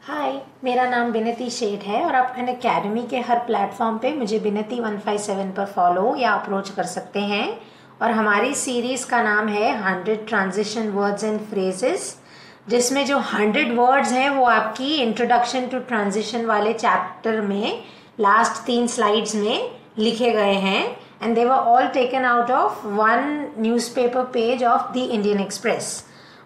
हाय, मेरा नाम बिनती शेठ है और आप अन अकेडमी के हर प्लेटफॉर्म पे मुझे बिनती 157 पर फॉलो या अप्रोच कर सकते हैं। और हमारी सीरीज़ का नाम है 100 ट्रांजिशन वर्ड्स एंड फ्रेजेस, जिसमें जो 100 वर्ड्स हैं वो आपकी इंट्रोडक्शन टू ट्रांजिशन वाले चैप्टर में लास्ट 3 स्लाइड्स में लिखे गए हैं and they were all taken out of one newspaper page of the Indian express.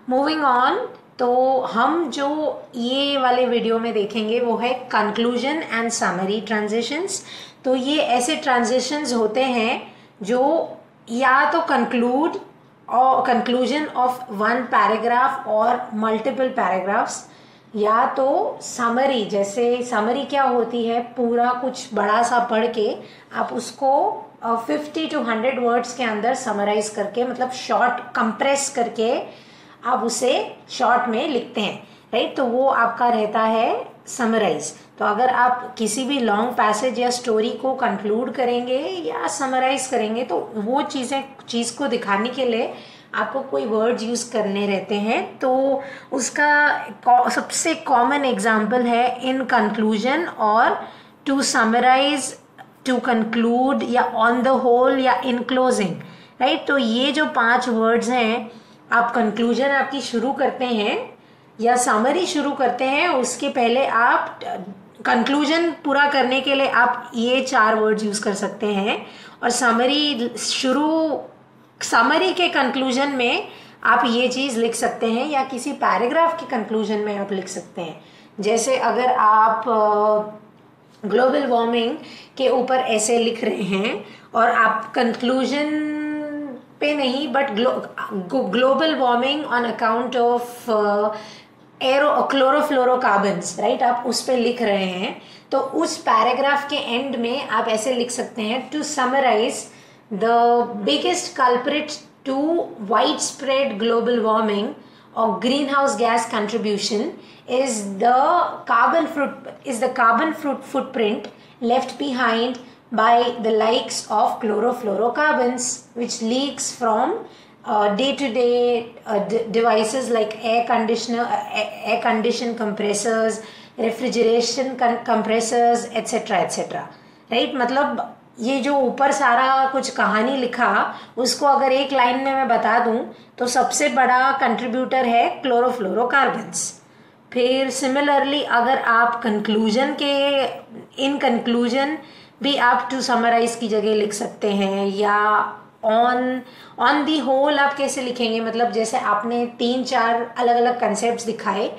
Moving on, तो हम जो ये वाले वीडियो में देखेंगे वो है कंक्लूजन एंड समरी ट्रांजिशंस। तो ये ऐसे ट्रांजिशंस होते हैं जो या तो कंक्लूड और कंक्लूजन ऑफ वन पैराग्राफ और मल्टीपल पैराग्राफ्स, या तो समरी। जैसे समरी क्या होती है, पूरा कुछ बड़ा सा पढ़ के आप उसको 50 to 100 वर्ड्स के अंदर समराइज करके, मतलब शॉर्ट कंप्रेस करके आप उसे शॉर्ट में लिखते हैं, राइट। तो वो आपका रहता है समराइज। तो अगर आप किसी भी लॉन्ग पैसेज या स्टोरी को कंक्लूड करेंगे या समराइज करेंगे तो वो चीज़ को दिखाने के लिए आपको कोई वर्ड्स यूज़ करने रहते हैं। तो उसका सबसे कॉमन एग्जाम्पल है इन कंक्लूजन और टू समराइज, टू कंक्लूड या ऑन द होल या इन क्लोजिंग, राइट। तो ये जो 5 वर्ड्स हैं, आप कंक्लूजन आपकी शुरू करते हैं या समरी शुरू करते हैं, उसके पहले आप कंक्लूजन पूरा करने के लिए आप ये 4 वर्ड्स यूज़ कर सकते हैं। और समरी के कंक्लूजन में आप ये चीज़ लिख सकते हैं या किसी पैराग्राफ के कंक्लूजन में आप लिख सकते हैं। जैसे अगर आप ग्लोबल वार्मिंग के ऊपर ऐसे लिख रहे हैं और आप कंक्लूजन पे नहीं, but global warming on account of chlorofluorocarbons, right, आप उस पे लिख रहे हैं, तो उस पैराग्राफ के एंड में आप ऐसे लिख सकते हैं, to summarize the biggest culprit to wide spread global warming और greenhouse gas contribution is the carbon footprint left behind by the likes of chlorofluorocarbons, which leaks from day-to-day devices like air condition compressors, refrigeration compressors, etc. Right. मतलब ये जो ऊपर सारा कुछ कहानी लिखा, उसको अगर एक लाइन में मैं बता दूं तो सबसे बड़ा कंट्रीब्यूटर है क्लोरोफ्लोरोकार्बन्स। फिर सिमिलरली अगर आप इन कंक्लूजन भी आप टू समराइज की जगह लिख सकते हैं, या ऑन दी होल आप कैसे लिखेंगे, मतलब जैसे आपने 3-4 अलग अलग कंसेप्ट दिखाए,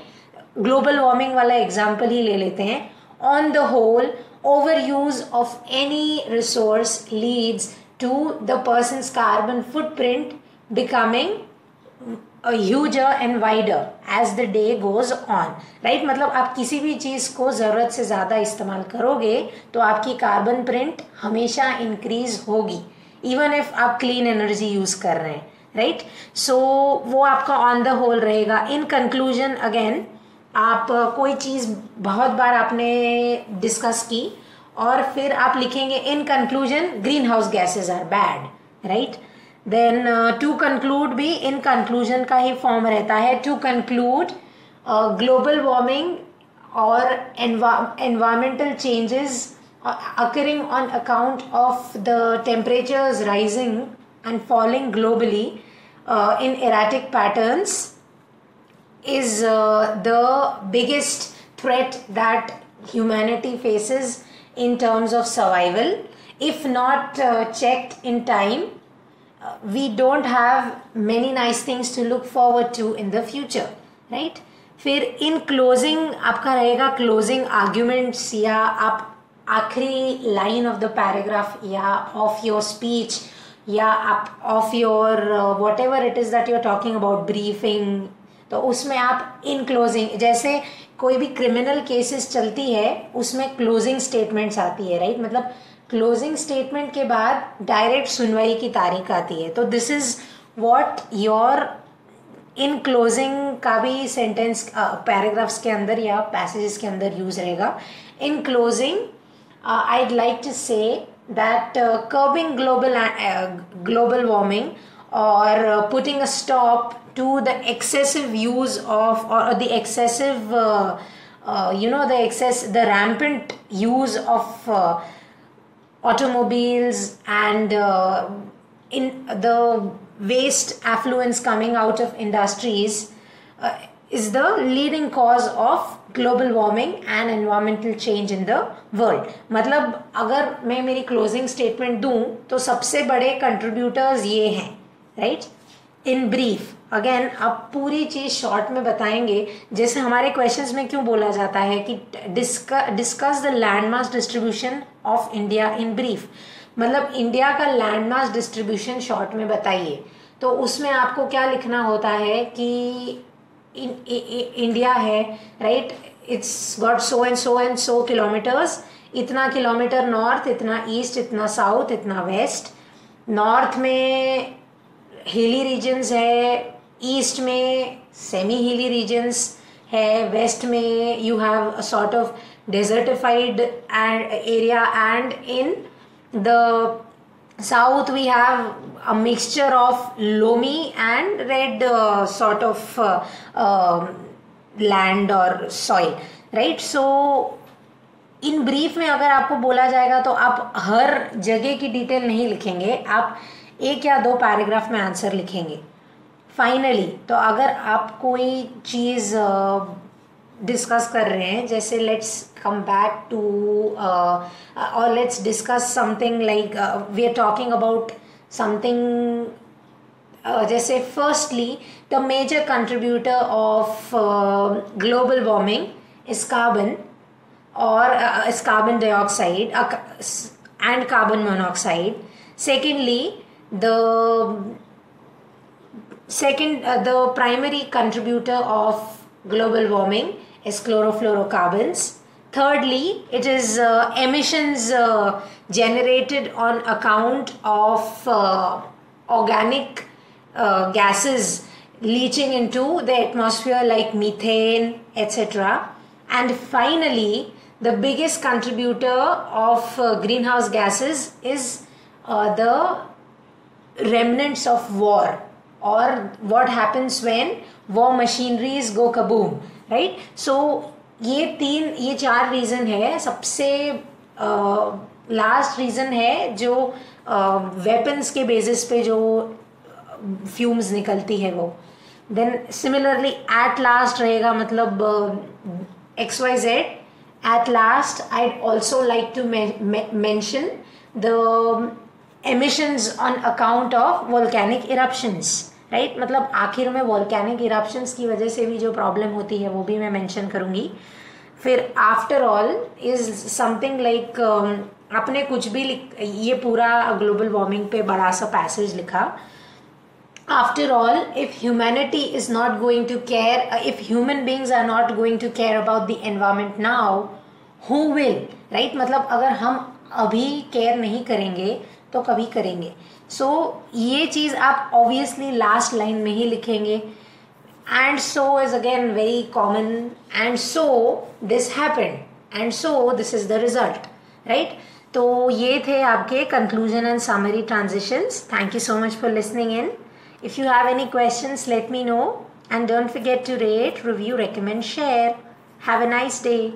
ग्लोबल वार्मिंग वाला एग्जाम्पल ही ले लेते हैं। On the whole, over use of any resource leads to the person's carbon footprint becoming huger and wider as the day goes on, right. मतलब आप किसी भी चीज़ को ज़रूरत से ज़्यादा इस्तेमाल करोगे तो आपकी कार्बन प्रिंट हमेशा इंक्रीज होगी, इवन इफ आप क्लीन एनर्जी यूज़ कर रहे हैं, राइट। सो वो आपका ऑन द होल रहेगा। इन कंक्लूजन अगेन, आप कोई चीज़ बहुत बार आपने डिस्कस की और फिर आप लिखेंगे in conclusion green house gases are bad, right. Then to conclude भी इन कंक्लूजन का ही फॉर्म रहता है। टू कंक्लूड ग्लोबल वार्मिंग और environmental changes occurring on account of the temperatures rising and falling globally in erratic patterns is the biggest threat that humanity faces in terms of survival. If not checked in time, we don't have many nice things to look forward to in the future, right? फिर इन closing आपका रहेगा closing arguments, या आप आखिरी line of the paragraph या of your speech या आप of your whatever it is that you are talking about briefing, तो उसमें आप इन क्लोजिंग, जैसे कोई भी क्रिमिनल केसेस चलती है उसमें क्लोजिंग स्टेटमेंट्स आती है, राइट। मतलब क्लोजिंग स्टेटमेंट के बाद डायरेक्ट सुनवाई की तारीख आती है। तो this is what your in closing का भी सेंटेंस पैराग्राफ्स के अंदर या पैसेजेस के अंदर यूज रहेगा। इन closing I'd like to say that curbing global warming or putting a stop to the excessive use of or the excessive the rampant use of automobiles and in the waste affluents coming out of industries is the leading cause of global warming and environmental change in the world. मतलब अगर मैं मेरी closing statement दूं तो सबसे बड़े contributors ये हैं, right? In brief, अगेन अब पूरी चीज शॉर्ट में बताएंगे. जैसे हमारे क्वेश्चंस में क्यों बोला जाता है कि discuss the land mass distribution of India in brief, मतलब इंडिया का लैंड मास डिस्ट्रीब्यूशन शॉर्ट में बताइए. तो उसमें आपको क्या लिखना होता है कि इंडिया है, right, it's got so and so kilometres, इतना किलोमीटर नॉर्थ, इतना ईस्ट, इतना साउथ, इतना वेस्ट. नॉर्थ में हिली रीजन्स है, ईस्ट में सेमी हिली रीजन्स है, वेस्ट में you have a sort of desertified area and in the south we have a mixture of loamy and red sort of land or soil, right? So in brief में अगर आपको बोला जाएगा तो आप हर जगह की डिटेल नहीं लिखेंगे, आप एक या दो पैराग्राफ में आंसर लिखेंगे फाइनली. तो अगर आप कोई चीज़ डिस्कस कर रहे हैं, जैसे लेट्स कम बैक टू और let's discuss something like we are talking about something, जैसे firstly the major contributor of global warming is carbon और is carbon dioxide and carbon monoxide. Secondly, the primary contributor of global warming is chlorofluorocarbons. Thirdly, it is emissions generated on account of organic gases leaching into the atmosphere like methane, etc. And finally, the biggest contributor of greenhouse gases is the remnants of war, or what happens when war machineries go kaboom, right? So ये चार reason है. सबसे last reason है जो weapons के basis पे जो fumes निकलती है वो. देन सिमिलरली एट लास्ट रहेगा, मतलब XYZ. At last I'd also like to mention the emissions on account of volcanic eruptions, right? मतलब आखिर में volcanic eruptions की वजह से भी जो प्रॉब्लम होती है वो भी मैं मेंशन करूँगी. फिर after all is something like आपने कुछ भी ये पूरा ग्लोबल वार्मिंग पे बड़ा सा पैसेज लिखा. After all, if humanity is not going to care, if human beings are not going to care about the environment now, who will, right? मतलब अगर हम अभी केयर नहीं करेंगे तो कभी करेंगे. So ये चीज़ आप obviously लास्ट लाइन में ही लिखेंगे. And so is again very common. And so this happened. And so this is the result, right? तो ये थे आपके conclusion and summary transitions. Thank you so much for listening in. If you have any questions, let me know. And don't forget to rate, review, recommend, share. Have a nice day.